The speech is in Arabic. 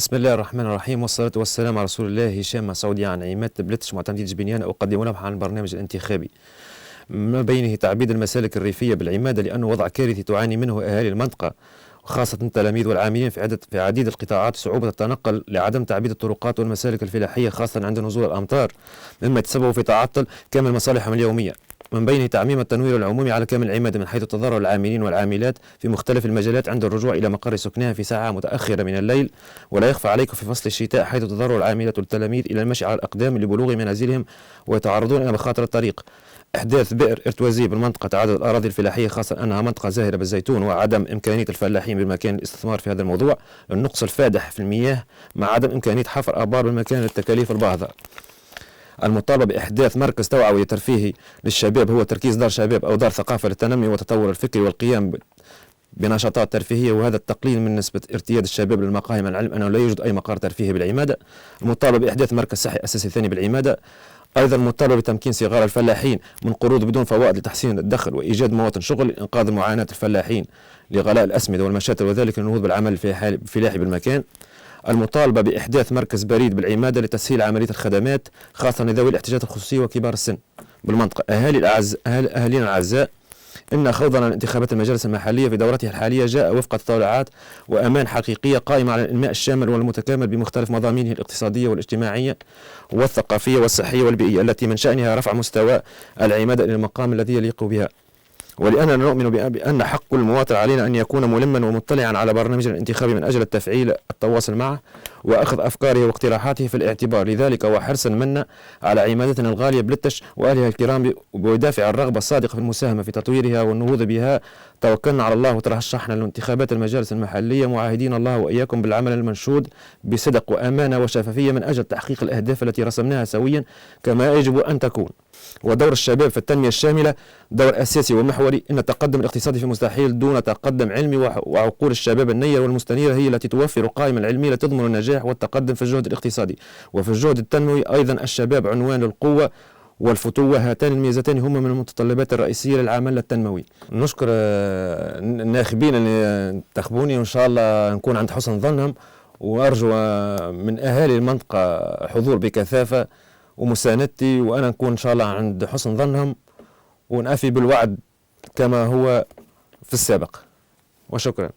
بسم الله الرحمن الرحيم، والصلاة والسلام على رسول الله. هشام مسعودي عن عماد بلتش معتمدية جبينيان، أقدم لكم عن البرنامج الانتخابي ما بينه تعبيد المسالك الريفية بالعمادة، لأنه وضع كارثي تعاني منه أهالي المنطقة، وخاصة التلاميذ والعاملين في عديد القطاعات، صعوبة التنقل لعدم تعبيد الطرقات والمسالك الفلاحية خاصة عند نزول الأمطار، مما يتسبب في تعطل كامل مصالحهم اليومية. من بينه تعميم التنوير العمومي على كامل العمادة من حيث تضرر العاملين والعاملات في مختلف المجالات عند الرجوع إلى مقر سكنها في ساعة متأخرة من الليل. ولا يخفى عليكم في فصل الشتاء حيث تضرر العاملات والتلاميذ إلى المشي على الأقدام لبلوغ منازلهم ويتعرضون إلى مخاطر الطريق. إحداث بئر ارتوازية بالمنطقة تعدد الأراضي الفلاحية، خاصة أنها منطقة زاهرة بالزيتون، وعدم إمكانية الفلاحين بالمكان للاستثمار في هذا الموضوع، النقص الفادح في المياه مع عدم إمكانية حفر آبار بالمكان للتكاليف الباهظة. المطالبة بإحداث مركز توعوي ترفيهي للشباب، هو تركيز دار شباب أو دار ثقافة للتنمي والتطور الفكري والقيام بنشاطات ترفيهية، وهذا التقليل من نسبة ارتياد الشباب للمقاهي، من العلم أنه لا يوجد أي مقر ترفيهي بالعمادة. المطالبة بإحداث مركز صحي أساسي ثاني بالعمادة. أيضا مطالبة بتمكين صغار الفلاحين من قروض بدون فوائد لتحسين الدخل وإيجاد مواطن شغل لإنقاذ معاناة الفلاحين لغلاء الأسمدة والمشاتل، وذلك للنهوض بالعمل الفلاحي بالمكان. المطالبة بإحداث مركز بريد بالعمادة لتسهيل عملية الخدمات خاصة لذوي الاحتياجات الخصوصية وكبار السن بالمنطقة. أهالينا الأعزاء، إن خوضنا الانتخابات المجالس المحلية في دورتها الحالية جاء وفق تطلعات وأمان حقيقية قائمة على الإنماء الشامل والمتكامل بمختلف مضامينه الاقتصادية والاجتماعية والثقافية والصحية والبيئية، التي من شأنها رفع مستوى العمادة إلى المقام الذي يليق بها. ولأننا نؤمن بأن حق كل مواطن علينا أن يكون ملما ومطلعا على برنامج الانتخابي من أجل التفعيل التواصل معه وأخذ أفكاره واقتراحاته في الاعتبار، لذلك وحرصا منا على عمادتنا الغالية بلتش وأهلها الكرام، ويدافع الرغبة الصادقة في المساهمة في تطويرها والنهوض بها، توكلنا على الله وترشحنا لانتخابات المجالس المحلية، معاهدين الله وإياكم بالعمل المنشود بصدق وأمانة وشفافية من أجل تحقيق الأهداف التي رسمناها سويا كما يجب أن تكون. ودور الشباب في التنمية الشاملة دور أساسي ومحوري، إن التقدم الاقتصادي في مستحيل دون تقدم علمي، وعقول الشباب النية والمستنيرة هي التي توفر القائمة العلمية لتضمن النجاح والتقدم في الجهد الاقتصادي وفي الجهد التنموي. أيضا الشباب عنوان القوة والفتوة، هاتان الميزتان هما من المتطلبات الرئيسية للعمل التنموي. نشكر الناخبين اللي انتخبوني، وإن شاء الله نكون عند حسن ظنهم، وأرجو من أهالي المنطقة حضور بكثافة ومساندتي، وأنا نكون إن شاء الله عند حسن ظنهم ونأفي بالوعد كما هو في السابق. وشكرا.